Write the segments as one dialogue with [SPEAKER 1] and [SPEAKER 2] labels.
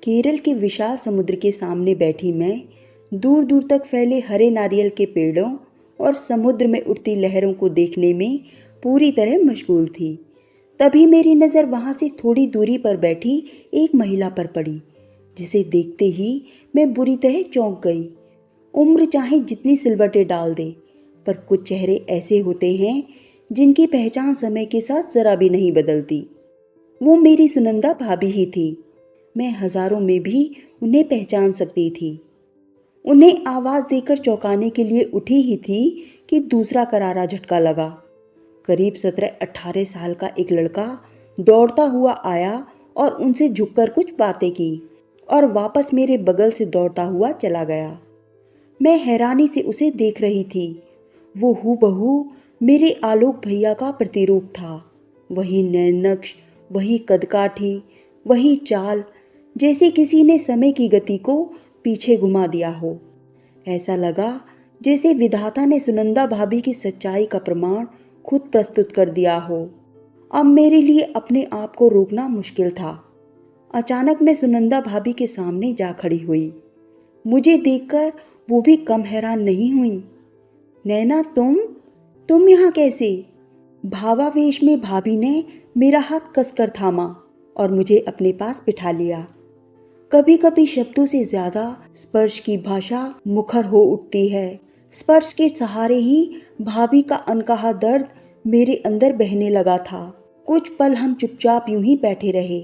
[SPEAKER 1] केरल के विशाल समुद्र के सामने बैठी मैं दूर दूर तक फैले हरे नारियल के पेड़ों और समुद्र में उठती लहरों को देखने में पूरी तरह मशगूल थी। तभी मेरी नज़र वहाँ से थोड़ी दूरी पर बैठी एक महिला पर पड़ी, जिसे देखते ही मैं बुरी तरह चौंक गई। उम्र चाहे जितनी सिलवटें डाल दे, पर कुछ चेहरे ऐसे होते हैं जिनकी पहचान समय के साथ ज़रा भी नहीं बदलती। वो मेरी सुनंदा भाभी ही थी। मैं हजारों में भी उन्हें पहचान सकती थी। उन्हें आवाज़ देकर चौंकाने के लिए उठी ही थी कि दूसरा करारा झटका लगा। करीब 17-18 साल का एक लड़का दौड़ता हुआ आया और उनसे झुककर कुछ बातें की और वापस मेरे बगल से दौड़ता हुआ चला गया। मैं हैरानी से उसे देख रही थी। वो हूबहू मेरे आलोक भैया का प्रतिरूप था। वही नैन नक्श, वही कदकाठी, वही चाल, जैसे किसी ने समय की गति को पीछे घुमा दिया हो। ऐसा लगा जैसे विधाता ने सुनंदा भाभी की सच्चाई का प्रमाण खुद प्रस्तुत कर दिया हो। अब मेरे लिए अपने आप को रोकना मुश्किल था। अचानक मैं सुनंदा भाभी के सामने जा खड़ी हुई। मुझे देखकर वो भी कम हैरान नहीं हुई। नैना, तुम यहाँ कैसे? भावावेश में भाभी ने मेरा हाथ कसकर थामा और मुझे अपने पास बिठा लिया। कभी कभी शब्दों से ज्यादा स्पर्श की भाषा मुखर हो उठती है। स्पर्श के सहारे ही भाभी का अनकहा दर्द मेरे अंदर बहने लगा था। कुछ पल हम चुपचाप यूं ही बैठे रहे।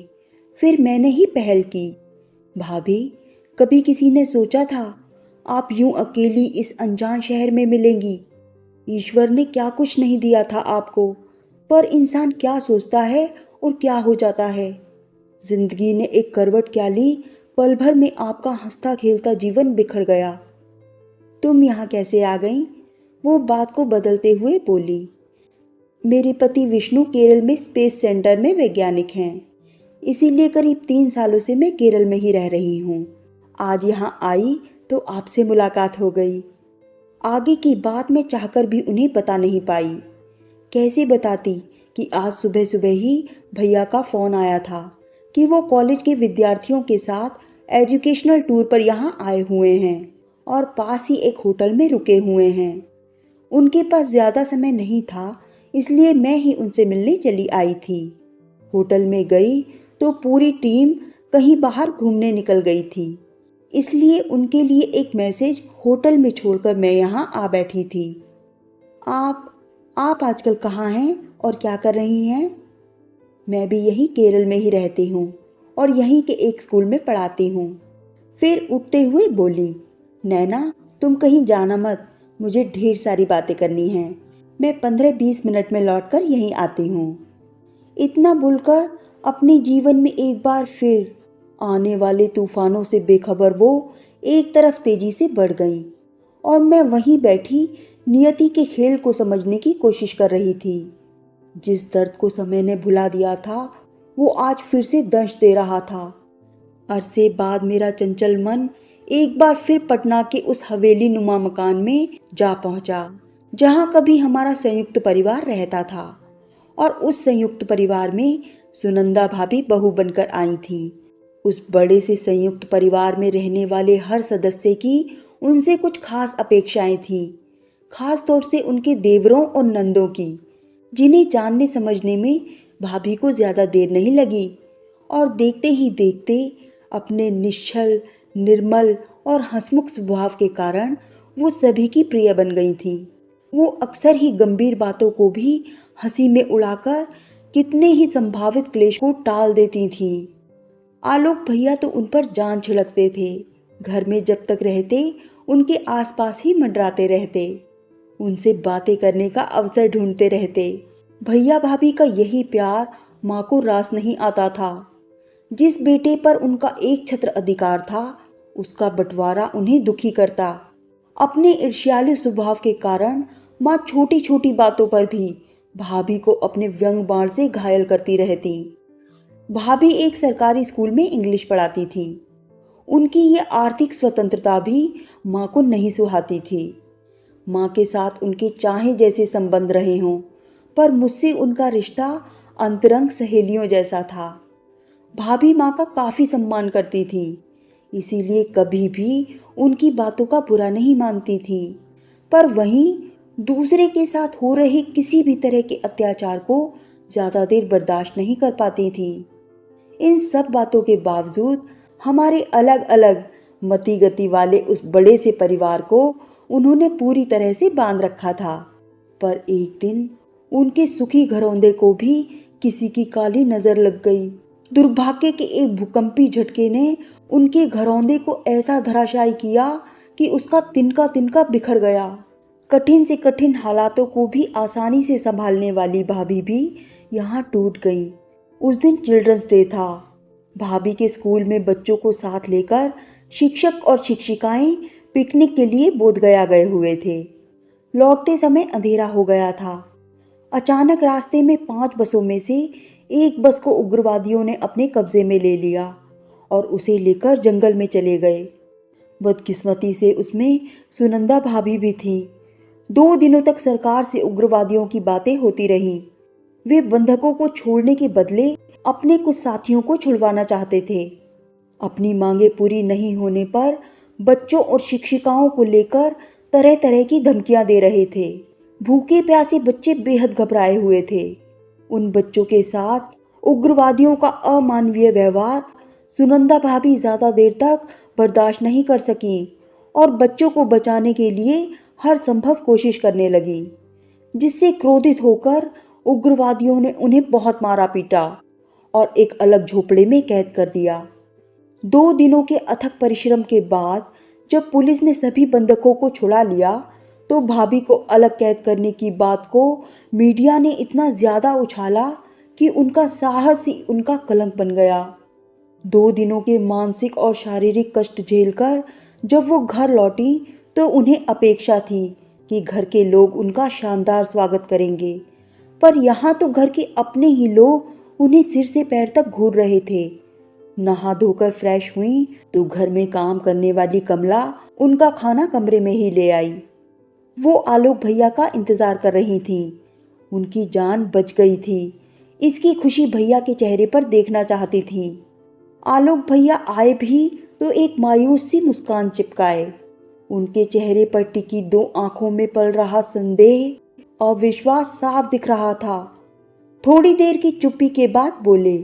[SPEAKER 1] फिर मैंने ही पहल की। भाभी, कभी किसी ने सोचा था आप यूं अकेली इस अनजान शहर में मिलेंगी? ईश्वर ने क्या कुछ नहीं दिया था आपको, पर इंसान क्या सोचता है और क्या हो जाता है। जिंदगी ने एक करवट क्या ली, पल भर में आपका हंसता खेलता जीवन बिखर गया। तुम यहाँ कैसे आ गई? वो बात को बदलते हुए बोली। मेरे पति विष्णु केरल में स्पेस सेंटर में वैज्ञानिक हैं, इसीलिए करीब 3 सालों से मैं केरल में ही रह रही हूँ। आज यहाँ आई तो आपसे मुलाकात हो गई। आगे की बात मैं चाहकर भी उन्हें बता नहीं पाई। कैसे बताती कि आज सुबह सुबह ही भैया का फ़ोन आया था कि वो कॉलेज के विद्यार्थियों के साथ एजुकेशनल टूर पर यहाँ आए हुए हैं और पास ही एक होटल में रुके हुए हैं। उनके पास ज़्यादा समय नहीं था, इसलिए मैं ही उनसे मिलने चली आई थी। होटल में गई तो पूरी टीम कहीं बाहर घूमने निकल गई थी, इसलिए उनके लिए एक मैसेज होटल में छोड़कर मैं यहाँ आ बैठी थी। आप आजकल कहाँ हैं और क्या कर रही हैं? मैं भी यहीं केरल में ही रहती हूँ और यहीं के एक स्कूल में पढ़ाती हूँ। फिर उठते हुए बोली, नैना, तुम कहीं जाना मत, मुझे ढेर सारी बातें करनी हैं। मैं 15-20 मिनट में लौटकर यहीं आती हूँ। इतना बोलकर अपने जीवन में एक बार फिर आने वाले तूफानों से बेखबर वो एक तरफ तेजी से बढ़ गई और मैं वहीं बैठी नियति के खेल को समझने की कोशिश कर रही थी। जिस दर्द को समय ने भुला दिया था, वो आज फिर से दंश दे रहा था। अरसे बाद मेरा चंचल मन एक बार फिर पटना के उस हवेली नुमा मकान में जा पहुंचा, जहां कभी हमारा संयुक्त परिवार रहता था। और उस संयुक्त परिवार में सुनंदा भाभी बहू बनकर आई थी। उस बड़े से संयुक्त परिवार में रहने वाले हर सदस्य की उनसे कुछ खास अपेक्षाएं थीं, खास तौर से उनके देवरों और नंदों की, जिन्हें जानने समझने में भाभी को ज़्यादा देर नहीं लगी। और देखते ही देखते अपने निश्चल, निर्मल और हंसमुख स्वभाव के कारण वो सभी की प्रिय बन गई थीं। वो अक्सर ही गंभीर बातों को भी हंसी में उड़ाकर कितने ही संभावित क्लेश को टाल देती थीं। आलोक भैया तो उन पर जान छिड़कते थे। घर में जब तक रहते उनके आसपास ही मंडराते रहते, उनसे बातें करने का अवसर ढूंढते रहते। भैया भाभी का यही प्यार माँ को रास नहीं आता था। जिस बेटे पर उनका एक छत्र अधिकार था, उसका बंटवारा उन्हें दुखी करता। अपने ईर्ष्यालु स्वभाव के कारण माँ छोटी छोटी बातों पर भी भाभी को अपने व्यंग बाण से घायल करती रहती। भाभी एक सरकारी स्कूल में इंग्लिश पढ़ाती थी। उनकी ये आर्थिक स्वतंत्रता भी माँ को नहीं सुहाती थी। माँ के साथ उनके चाहे जैसे संबंध रहे हों, पर मुझसे उनका रिश्ता अंतरंग सहेलियों जैसा था। भाभी माँ का काफ़ी सम्मान करती थी, इसीलिए कभी भी उनकी बातों का बुरा नहीं मानती थी। पर वहीं दूसरे के साथ हो रहे किसी भी तरह के अत्याचार को ज़्यादा देर बर्दाश्त नहीं कर पाती थी। इन सब बातों के बावजूद हमारे अलग अलग मति गति वाले उस बड़े से परिवार को उन्होंने पूरी तरह से बांध रखा था। पर एक दिन उनके सुखी घरौंदे को भी किसी की काली नजर लग गई। दुर्भाग्य के एक भूकंपी झटके ने उनके घरौंदे को ऐसा धराशायी किया कि उसका तिनका तिनका बिखर गया। कठिन से कठिन हालातों को भी आसानी से संभालने वाली भाभी भी यहाँ टूट गई। उस दिन चिल्ड्रंस डे था। भाभी के स्कूल में बच्चों को साथ लेकर शिक्षक और शिक्षिकाएं पिकनिक के लिए बोधगया गए हुए थे। लौटते समय अंधेरा हो गया था। अचानक रास्ते में 5 बसों में से एक बस को उग्रवादियों ने अपने कब्जे में ले लिया और उसे लेकर जंगल में चले गए। बदकिस्मती से उसमें सुनंदा भाभी भी थी। 2 दिनों तक सरकार से उग्रवादियों की बातें होती रहीं। वे बंधकों को छोड़ने के बदले अपने कुछ साथियों को छुड़वाना चाहते थे। अपनी मांगें पूरी नहीं होने पर बच्चों और शिक्षिकाओं को लेकर तरह तरह की धमकियां दे रहे थे। भूखे प्यासे बच्चे बेहद घबराए हुए थे। उन बच्चों के साथ उग्रवादियों का अमानवीय व्यवहार सुनंदा भाभी ज़्यादा देर तक बर्दाश्त नहीं कर सकीं और बच्चों को बचाने के लिए हर संभव कोशिश करने लगी, जिससे क्रोधित होकर उग्रवादियों ने उन्हें बहुत मारा पीटा और एक अलग झोपड़े में कैद कर दिया। 2 दिनों के अथक परिश्रम के बाद जब पुलिस ने सभी बंधकों को छुड़ा लिया तो भाभी को अलग कैद करने की बात को मीडिया ने इतना ज़्यादा उछाला कि उनका साहस ही उनका कलंक बन गया। 2 दिनों के मानसिक और शारीरिक कष्ट झेलकर जब वो घर लौटी तो उन्हें अपेक्षा थी कि घर के लोग उनका शानदार स्वागत करेंगे, पर यहाँ तो घर के अपने ही लोग उन्हें सिर से पैर तक घूर रहे थे। नहा धोकर फ्रेश हुई तो घर में काम करने वाली कमला उनका खाना कमरे में ही ले आई। वो आलोक भैया का इंतजार कर रही थी। उनकी जान बच गई थी, इसकी खुशी भैया के चेहरे पर देखना चाहती थी। आलोक भैया आए भी तो एक मायूस सी मुस्कान चिपकाए। उनके चेहरे पर टिकी 2 आंखों में पल रहा संदेह और विश्वास साफ दिख रहा था। थोड़ी देर की चुप्पी के बाद बोले,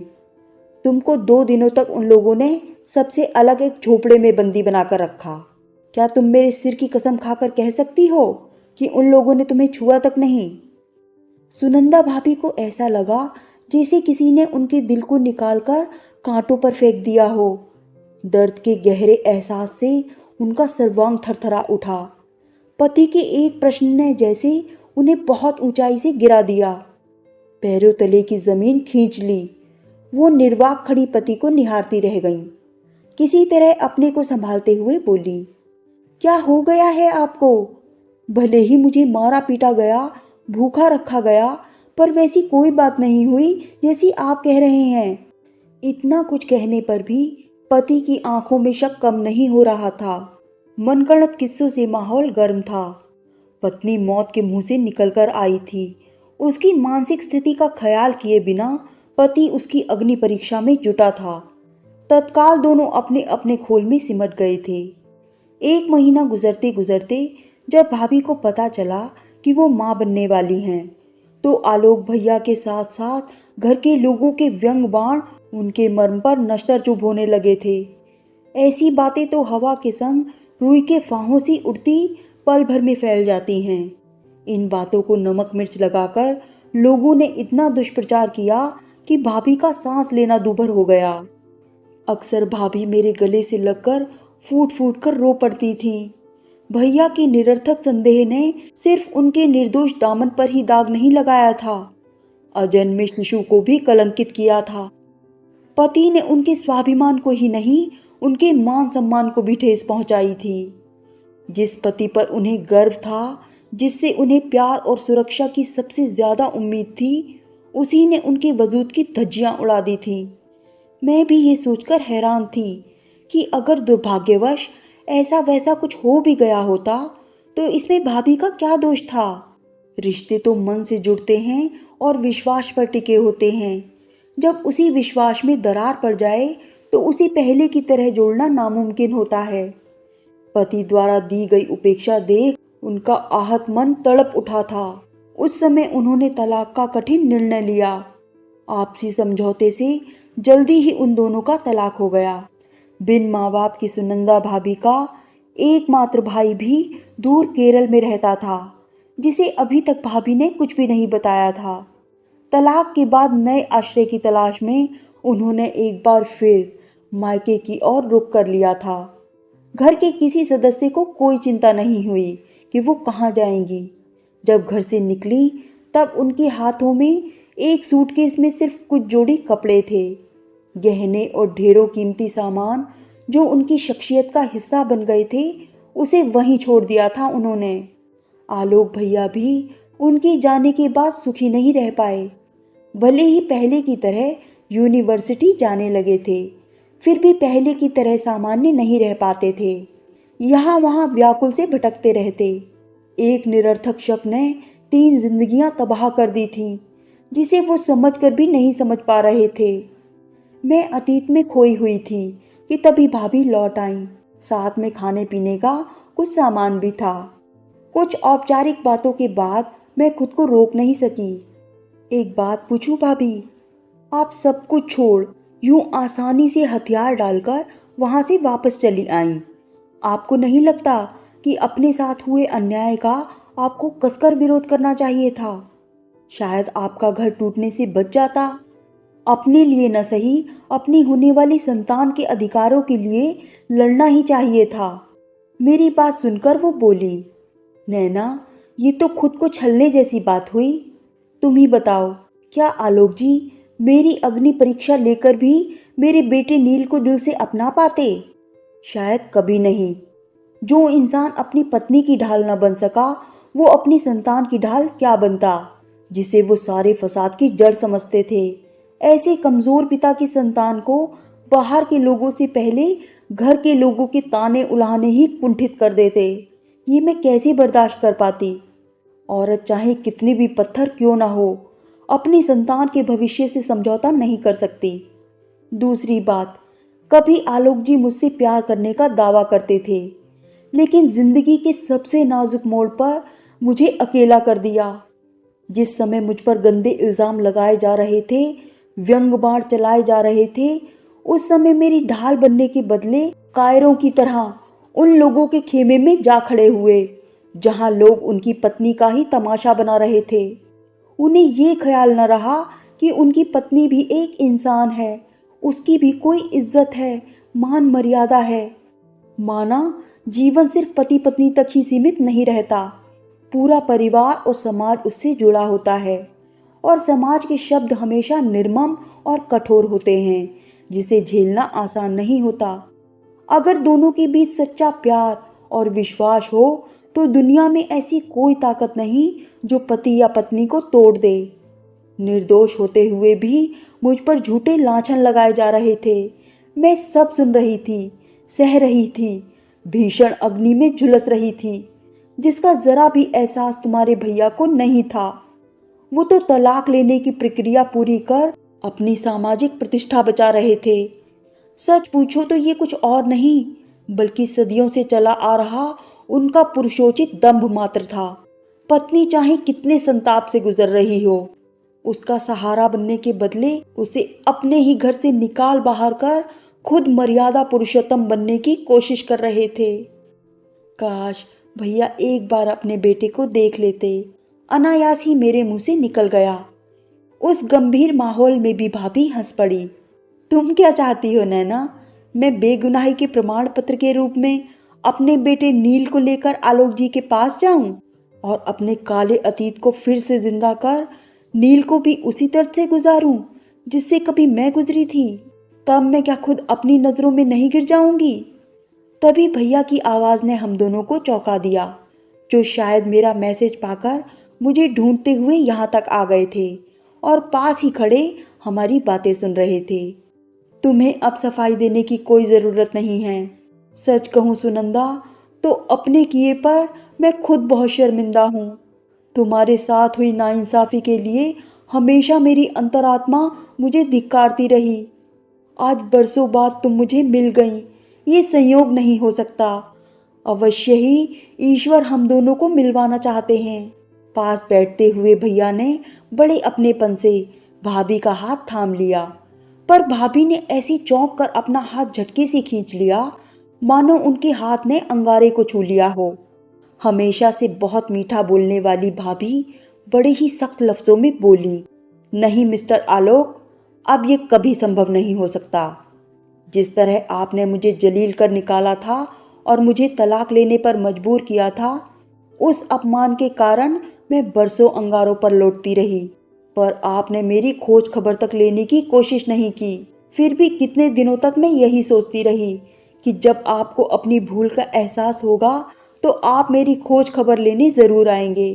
[SPEAKER 1] तुमको 2 दिनों तक उन लोगों ने सबसे अलग एक झोपड़े में बंदी बनाकर रखा। क्या तुम मेरे सिर की कसम खाकर कह सकती हो कि उन लोगों ने तुम्हें छुआ तक नहीं? सुनंदा भाभी को ऐसा लगा जैसे किसी ने उनके दिल को निकालकर कांटों पर फेंक दिया हो। दर्द के गहरे एहसास से उनका सर्वांग थरथरा उठा। पति के एक प्रश्न ने जैसे उन्हें बहुत ऊंचाई से गिरा दिया। पैरों तले की जमीन खींच ली। वो निर्वाक खड़ी पति को निहारती रह गईं। किसी तरह अपने को संभालते हुए बोली, क्या हो गया है आपको? भले ही मुझे मारा पीटा गया, भूखा रखा गया, पर वैसी कोई बात नहीं हुई जैसी आप कह रहे हैं। इतना कुछ कहने पर भी पति की आंखों में शक कम नहीं हो रहा था। मनगढ़ंत किस्सों से माहौल गर्म था। पत्नी मौत के मुंह से निकलकर आई थी। उसकी मानसिक स्थिति का ख्याल किए बिना पति उसकी अग्नि परीक्षा में जुटा था। तत्काल दोनों अपने अपने खोल में सिमट गए थे। 1 महीना गुजरते गुजरते जब भाभी को पता चला कि वो माँ बनने वाली हैं, तो आलोक भैया के साथ साथ घर के लोगों के व्यंग बाण उनके मर्म पर नश्तर चुभ होने लगे थे। ऐसी बातें तो हवा के संग रुई के फाहों सी उड़ती पल भर में फैल जाती हैं। इन बातों को नमक मिर्च लगाकर लोगों ने इतना दुष्प्रचार किया कि भाभी का सांस लेना दूभर हो गया। अक्सर भाभी मेरे गले से लगकर फूट फूट कर रो पड़ती थी। भैया की निरर्थक संदेह ने सिर्फ उनके निर्दोष दामन पर ही दाग नहीं लगाया था, अजन्मे शिशु को भी कलंकित किया था। पति ने उनके स्वाभिमान को ही नहीं, उनके मान सम्मान को भी ठेस पहुंचाई थी। जिस पति पर उन्हें गर्व था, जिससे उन्हें प्यार और सुरक्षा की सबसे ज्यादा उम्मीद थी, उसी ने उनके वजूद की धज्जियां उड़ा दी थी। मैं भी ये सोचकर हैरान थी कि अगर दुर्भाग्यवश ऐसा वैसा कुछ हो भी गया होता तो इसमें भाभी का क्या दोष था। रिश्ते तो मन से जुड़ते हैं और विश्वास पर टिके होते हैं। जब उसी विश्वास में दरार पड़ जाए तो उसी पहले की तरह जोड़ना नामुमकिन होता है। पति द्वारा दी गई उपेक्षा देख उनका आहत मन तड़प उठा था। उस समय उन्होंने तलाक का कठिन निर्णय लिया। आपसी समझौते से जल्दी ही उन दोनों का तलाक हो गया। बिन माँ बाप की सुनंदा भाभी का एकमात्र भाई भी दूर केरल में रहता था, जिसे अभी तक भाभी ने कुछ भी नहीं बताया था। तलाक के बाद नए आश्रय की तलाश में उन्होंने एक बार फिर मायके की ओर रुख कर लिया था। घर के किसी सदस्य को कोई चिंता नहीं हुई कि वो कहाँ जाएंगी। जब घर से निकली तब उनके हाथों में एक सूटकेस में सिर्फ कुछ जोड़ी कपड़े थे। गहने और ढेरों कीमती सामान जो उनकी शख्सियत का हिस्सा बन गए थे, उसे वहीं छोड़ दिया था उन्होंने। आलोक भैया भी उनके जाने के बाद सुखी नहीं रह पाए। भले ही पहले की तरह यूनिवर्सिटी जाने लगे थे, फिर भी पहले की तरह सामान्य नहीं रह पाते थे। यहाँ वहाँ व्याकुल से भटकते रहते। एक निरर्थक शक ने 3 जिंदगियां तबाह कर दी थीं, जिसे वो समझकर भी नहीं समझ पा रहे थे। मैं अतीत में खोई हुई थी कि तभी भाभी लौट आईं। साथ में खाने पीने का कुछ सामान भी था। कुछ औपचारिक बातों के बाद मैं खुद को रोक नहीं सकी। एक बात पूछूं भाभी? आप सब कुछ छोड़ यूं आसानी से हथियार डालकर वहां से वापस चली आईं। आपको नहीं लगता कि अपने साथ हुए अन्याय का आपको कसकर विरोध करना चाहिए था? शायद आपका घर टूटने से बच जाता। अपने लिए न सही, अपनी होने वाली संतान के अधिकारों के लिए लड़ना ही चाहिए था। मेरी बात सुनकर वो बोली, नैना, ये तो खुद को छलने जैसी बात हुई। तुम ही बताओ, क्या आलोक जी मेरी अग्नि परीक्षा लेकर भी मेरे बेटे नील को दिल से अपना पाते? शायद कभी नहीं। जो इंसान अपनी पत्नी की ढाल न बन सका, वो अपनी संतान की ढाल क्या बनता, जिसे वो सारे फसाद की जड़ समझते थे। ऐसे कमजोर पिता की संतान को बाहर के लोगों से पहले घर के लोगों के ताने उलाहने ही कुंठित कर देते। ये मैं कैसे बर्दाश्त कर पाती? औरत चाहे कितनी भी पत्थर क्यों ना हो, अपनी संतान के भविष्य से समझौता नहीं कर सकती। दूसरी बात, कभी आलोक जी मुझसे प्यार करने का दावा करते थे, लेकिन जिंदगी के सबसे नाजुक मोड़ पर मुझे अकेला कर दिया। जिस समय मुझ पर गंदे इल्जाम लगाए जा रहे थे, व्यंग बाण चलाए जा रहे थे, उस समय मेरी ढाल बनने के बदले कायरों की तरह उन लोगों के खेमे में जा खड़े हुए, जहां लोग उनकी पत्नी का ही तमाशा बना रहे थे। उन्हें ये ख्याल न रहा कि उनकी पत्नी भी एक इंसान है, उसकी भी कोई इज्जत है, मान मर्यादा है। माना जीवन सिर्फ पति पत्नी तक ही सीमित नहीं रहता, पूरा परिवार और समाज उससे जुड़ा होता है। और समाज के शब्द हमेशा निर्मम और कठोर होते हैं, जिसे झेलना आसान नहीं होता। अगर दोनों के बीच सच्चा प्यार और विश्वास हो तो दुनिया में ऐसी कोई ताकत नहीं जो पति या पत्नी को तोड़ दे। निर्दोष होते हुए भी मुझ पर झूठे लांछन लगाए जा रहे थे। मैं सब सुन रही थी, सह रही थी, भीषण अग्नि में झुलस रही थी, जिसका जरा भी एहसास तुम्हारे भैया को नहीं था। वो तो तलाक लेने की प्रक्रिया पूरी कर अपनी सामाजिक प्रतिष्ठा बचा रहे थे। सच पूछो तो ये कुछ और नहीं बल्कि सदियों से चला आ रहा उनका पुरुषोचित दंभ मात्र था। पत्नी चाहे कितने संताप से गुजर रही हो, उसका सहारा बनने के बदले उसे अपने ही घर से निकाल बाहर कर खुद मर्यादा पुरुषोत्तम बनने की कोशिश कर रहे थे। काश भैया एक बार अपने बेटे को देख लेते, अनायास ही मेरे मुंह से निकल गया। उस गंभीर माहौल में भी भाभी हंस पड़ी। तुम क्या चाहती हो नैना? मैं बेगुनाही के प्रमाण पत्र के रूप में अपने बेटे नील को लेकर आलोक जी के पास जाऊं और अपने काले अतीत को फिर से जिंदा कर नील को भी उसी दर्द से गुजारूं जिससे कभी मैं गुजरी थी? तब मैं क्या खुद अपनी नजरों में नहीं गिर जाऊंगी? तभी भैया की आवाज ने हम दोनों को चौंका दिया, जो शायद मेरा मैसेज पाकर मुझे ढूंढते हुए यहाँ तक आ गए थे और पास ही खड़े हमारी बातें सुन रहे थे। तुम्हें अब सफाई देने की कोई ज़रूरत नहीं है। सच कहूँ सुनंदा, तो अपने किए पर मैं खुद बहुत शर्मिंदा हूँ। तुम्हारे साथ हुई नाइंसाफ़ी के लिए हमेशा मेरी अंतरात्मा मुझे धिक्कारती रही। आज बरसों बाद तुम मुझे मिल गई। ये संयोग नहीं हो सकता। अवश्य ही ईश्वर हम दोनों को मिलवाना चाहते हैं। पास बैठते हुए भैया ने बड़े अपनेपन से भाभी का हाथ थाम लिया, पर भाभी ने ऐसी चौंक कर अपना हाथ झटके से खींच लिया मानो उनके हाथ ने अंगारे को छू लिया हो। हमेशा से बहुत मीठा बोलने वाली भाभी बड़े ही सख्त लफ्जों में बोली, नहीं मिस्टर आलोक, अब ये कभी संभव नहीं हो सकता। जिस तरह आपने मुझे जलील कर निकाला था और मुझे तलाक लेने पर मजबूर किया था, उस अपमान के कारण मैं बरसों अंगारों पर लौटती रही, पर आपने मेरी खोज खबर तक लेने की कोशिश नहीं की। फिर भी कितने दिनों तक मैं यही सोचती रही कि जब आपको अपनी भूल का एहसास होगा तो आप मेरी खोज खबर लेने जरूर आएंगे।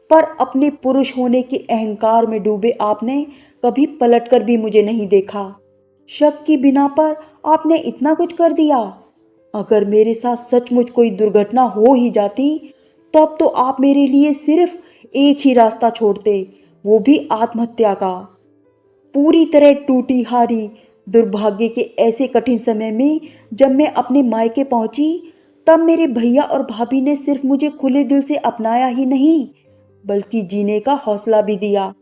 [SPEAKER 1] पर अपने पुरुष होने के अहंकार में डूबे आपने कभी पलटकर भी मुझे नहीं देखा। शक की बिना पर आपने इतना कुछ कर दिया। अगर मेरे साथ सचमुच कोई दुर्घटना हो ही जाती तब तो आप मेरे लिए सिर्फ एक ही रास्ता छोड़ते, वो भी आत्महत्या का। पूरी तरह टूटी हारी दुर्भाग्य के ऐसे कठिन समय में जब मैं अपने मायके पहुंची, तब मेरे भैया और भाभी ने सिर्फ मुझे खुले दिल से अपनाया ही नहीं बल्कि जीने का हौसला भी दिया।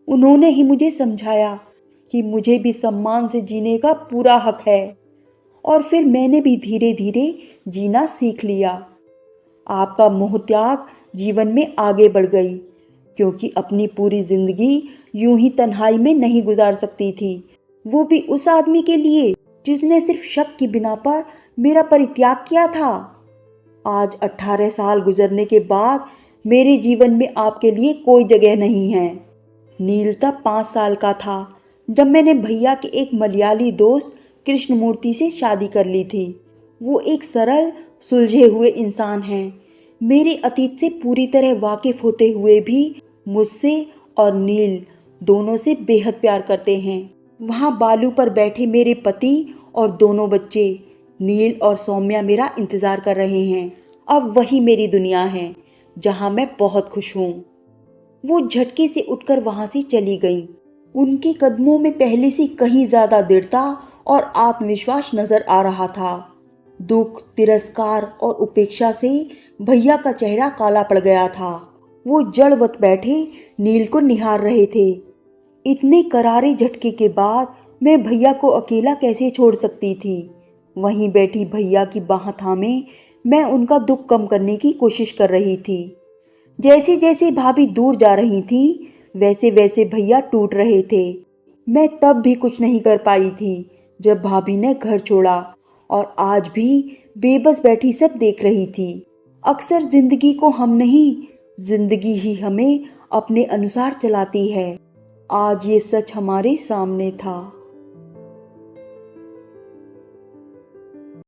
[SPEAKER 1] उन्होंने ही मुझे समझाया कि मुझे भी सम्मान से जीने का पूरा हक है, और फिर मैंने भी धीरे धीरे जीना सीख लिया। आपका मोह त्याग जीवन में आगे बढ़ गई, क्योंकि अपनी पूरी जिंदगी यूं ही तन्हाई में नहीं गुजार सकती थी, वो भी उस आदमी के लिए जिसने सिर्फ शक की बिना पर मेरा परित्याग किया था। आज 18 साल गुजरने के बाद मेरे जीवन में आपके लिए कोई जगह नहीं है। नील तब 5 साल का था जब मैंने भैया के एक मलयाली दोस्त कृष्णमूर्ति से शादी कर ली थी। वो एक सरल सुलझे हुए इंसान हैं। मेरे अतीत से पूरी तरह वाकिफ होते हुए भी मुझसे और नील दोनों से बेहद प्यार करते हैं। वहाँ बालू पर बैठे मेरे पति और दोनों बच्चे नील और सौम्या मेरा इंतजार कर रहे हैं। अब वही मेरी दुनिया है जहाँ मैं बहुत खुश हूँ। वो झटके से उठकर वहाँ से चली गई। उनके कदमों में पहले से कहीं ज्यादा दृढ़ता और आत्मविश्वास नजर आ रहा था। दुख, तिरस्कार और उपेक्षा से भैया का चेहरा काला पड़ गया था। वो जड़वत बैठे नील को निहार रहे थे। इतने करारे झटके के बाद मैं भैया को अकेला कैसे छोड़ सकती थी। वहीं बैठी भैया की बाह थामे मैं उनका दुख कम करने की कोशिश कर रही थी। जैसे जैसे भाभी दूर जा रही थी वैसे वैसे भैया टूट रहे थे। मैं तब भी कुछ नहीं कर पाई थी जब भाभी ने घर छोड़ा, और आज भी बेबस बैठी सब देख रही थी। अक्सर जिंदगी को हम नहीं, जिंदगी ही हमें अपने अनुसार चलाती है। आज ये सच हमारे सामने था।